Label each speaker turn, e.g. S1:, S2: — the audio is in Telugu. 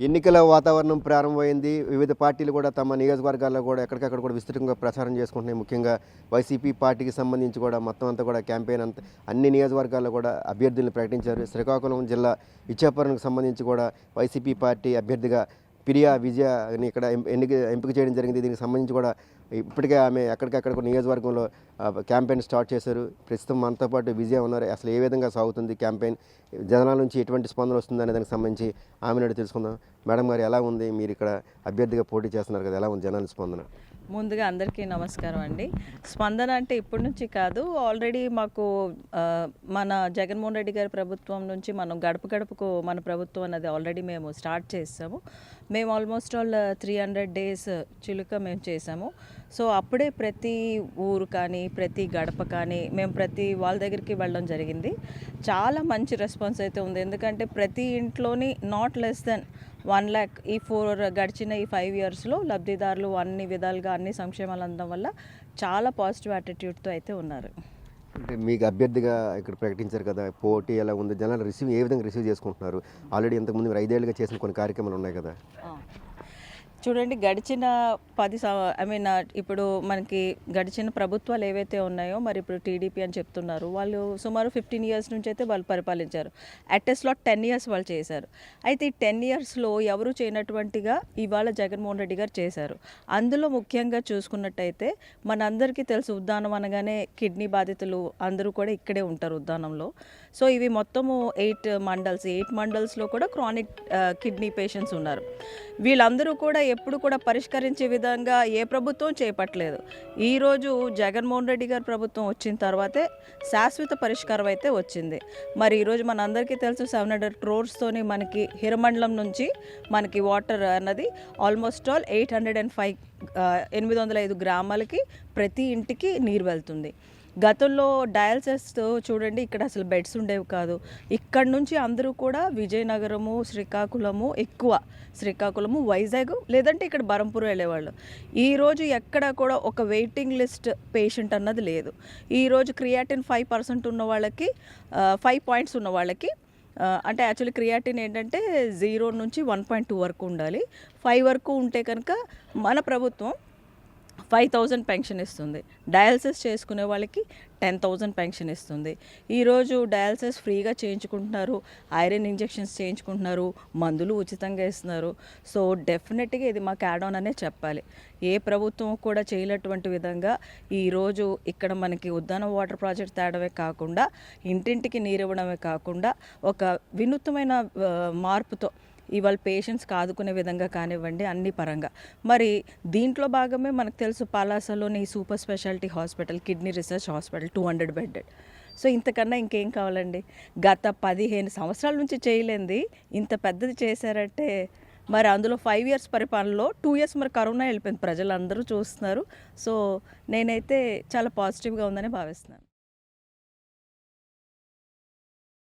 S1: ఎన్నికల వాతావరణం ప్రారంభమైంది. వివిధ పార్టీలు కూడా తమ నియోజకవర్గాల్లో కూడా ఎక్కడికక్కడ కూడా విస్తృతంగా ప్రచారం చేసుకుంటున్నాయి. ముఖ్యంగా వైసీపీ పార్టీకి సంబంధించి కూడా మొత్తం అంతా కూడా క్యాంపెయిన్ అంతా అన్ని నియోజకవర్గాల్లో కూడా అభ్యర్థులను ప్రకటించారు. శ్రీకాకుళం జిల్లా ఇచ్చాపురంకు సంబంధించి కూడా వైసీపీ పార్టీ అభ్యర్థిగా పిరియా విజయని ఇక్కడ ఎంపిక చేయడం జరిగింది. దీనికి సంబంధించి కూడా ఇప్పటికే ఆమె ఎక్కడికక్కడ కూడా నియోజకవర్గంలో క్యాంపెయిన్ స్టార్ట్ చేశారు. ప్రస్తుతం మనతో పాటు విజయ ఉన్నారు. అసలు ఏ విధంగా సాగుతుంది క్యాంపెయిన్, జనాల నుంచి ఎటువంటి స్పందన వస్తుంది అనే దానికి సంబంధించి ఆమె నాడు తెలుసుకుందాం. మేడం గారు ఎలా ఉంది? మీరు ఇక్కడ అభ్యర్థిగా పోటీ చేస్తున్నారు కదా, ఎలా ఉంది జనాల స్పందన?
S2: ముందుగా అందరికీ నమస్కారం అండి. స్పందన అంటే ఇప్పటి నుంచి కాదు, ఆల్రెడీ మాకు మన జగన్మోహన్ రెడ్డి గారి ప్రభుత్వం నుంచి మనం గడప గడపకు మన ప్రభుత్వం అన్నది ఆల్రెడీ మేము స్టార్ట్ చేసాము. మేము ఆల్మోస్ట్ ఆల్ 300 days చిలుక మేము చేసాము. సో అప్పుడే ప్రతి ఊరు కానీ ప్రతి గడప కానీ మేము ప్రతి వాళ్ళ దగ్గరికి వెళ్ళడం జరిగింది. చాలా మంచి రెస్పాన్స్ అయితే ఉంది. ఎందుకంటే ప్రతి ఇంట్లోని నాట్ లెస్ దెన్ 1 lakh గడిచిన ఈ 5 yearsలో లబ్ధిదారులు అన్ని విధాలుగా అన్ని సంక్షేమాలు అందడం వల్ల చాలా పాజిటివ్ యాటిట్యూడ్తో అయితే ఉన్నారు.
S1: అంటే మీకు అభ్యర్థిగా ఇక్కడ ప్రకటించారు కదా, పోటీ ఎలా ఉంది, జనాలు ఏ విధంగా రిసీవ్ చేసుకుంటున్నారు? ఆల్రెడీ ఇంతకుముందు మీరు 5 ఏళ్ళుగా చేసిన కొన్ని కార్యక్రమాలు ఉన్నాయి కదా.
S2: చూడండి, గడిచిన ఇప్పుడు మనకి గడిచిన ప్రభుత్వాలు ఏవైతే ఉన్నాయో, మరి ఇప్పుడు టీడీపీ అని చెప్తున్నారు, వాళ్ళు సుమారు 15 years నుంచి అయితే వాళ్ళు పరిపాలించారు. అటెస్ట్లో 10 years వాళ్ళు చేశారు. అయితే ఈ 10 yearsలో ఎవరు చేయనటువంటిగా ఇవాళ జగన్మోహన్ రెడ్డి గారు చేశారు. అందులో ముఖ్యంగా చూసుకున్నట్టయితే మనందరికీ తెలుసు, ఉద్దానం అనగానే కిడ్నీ బాధితులు అందరూ కూడా ఇక్కడే ఉంటారు ఉద్దానంలో. సో ఇవి మొత్తము 8 మండల్స్లో కూడా క్రానిక్ కిడ్నీ పేషెంట్స్ ఉన్నారు. వీళ్ళందరూ కూడా ఎప్పుడు కూడా పరిష్కరించే విధంగా ఏ ప్రభుత్వం చేపట్టలేదు. ఈరోజు జగన్మోహన్ రెడ్డి గారి ప్రభుత్వం వచ్చిన తర్వాతే శాశ్వత పరిష్కారం అయితే వచ్చింది. మరి ఈరోజు మనందరికీ తెలుసు, 700 crores మనకి హిరమండలం నుంచి మనకి వాటర్ అన్నది ఆల్మోస్ట్ ఆల్ 805 గ్రామాలకి ప్రతి ఇంటికి నీరు వెళ్తుంది. గతంలో డయాలసిస్ చూడండి, ఇక్కడ అసలు బెడ్స్ ఉండేవి కాదు. ఇక్కడ నుంచి అందరూ కూడా విజయనగరము, శ్రీకాకుళము, వైజాగ్ లేదంటే ఇక్కడ బరంపూర్ వెళ్ళేవాళ్ళు. ఈరోజు ఎక్కడ కూడా ఒక వెయిటింగ్ లిస్ట్ పేషెంట్ అన్నది లేదు. ఈరోజు క్రియాటిన్ 5% ఉన్న వాళ్ళకి 5 points ఉన్న వాళ్ళకి అంటే యాక్చువల్లీ క్రియాటిన్ ఏంటంటే 0 నుంచి 1.2 వరకు ఉండాలి. 5 వరకు ఉంటే కనుక మన ప్రభుత్వం 5,000 పెన్షన్ ఇస్తుంది. డయాలసిస్ చేసుకునే వాళ్ళకి 10,000 పెన్షన్ ఇస్తుంది. ఈరోజు డయాలసిస్ ఫ్రీగా చేయించుకుంటున్నారు, ఐరన్ ఇంజెక్షన్స్ చేయించుకుంటున్నారు, మందులు ఉచితంగా ఇస్తున్నారు. సో డెఫినెట్గా ఇది మాకు యాడ్ ఆన్ అనే చెప్పాలి. ఏ ప్రభుత్వం కూడా చేయలేటువంటి విధంగా ఈరోజు ఇక్కడ మనకి ఉద్దానం వాటర్ ప్రాజెక్ట్ తేడమే కాకుండా, ఇంటింటికి నీరు ఇవ్వడమే కాకుండా, ఒక వినూత్నమైన మార్పుతో ఇవాళ పేషెంట్స్కి ఆదుకునే విధంగా కానివ్వండి, అన్ని పరంగా. మరి దీంట్లో భాగమే మనకు తెలుసు, పలాసలోని super speciality hospital, kidney research hospital 200 bedded. So ఇంతకన్నా ఇంకేం కావాలండి? గత 15 సంవత్సరాల నుంచి చేయలేంది ఇంత పెద్దది చేశారంటే, మరి అందులో 5 years పరిపాలనలో 2 years మరి కరోనా వెళ్ళిపోయింది. ప్రజలందరూ చూస్తున్నారు. సో నేనైతే చాలా పాజిటివ్గా ఉందని భావిస్తున్నాను.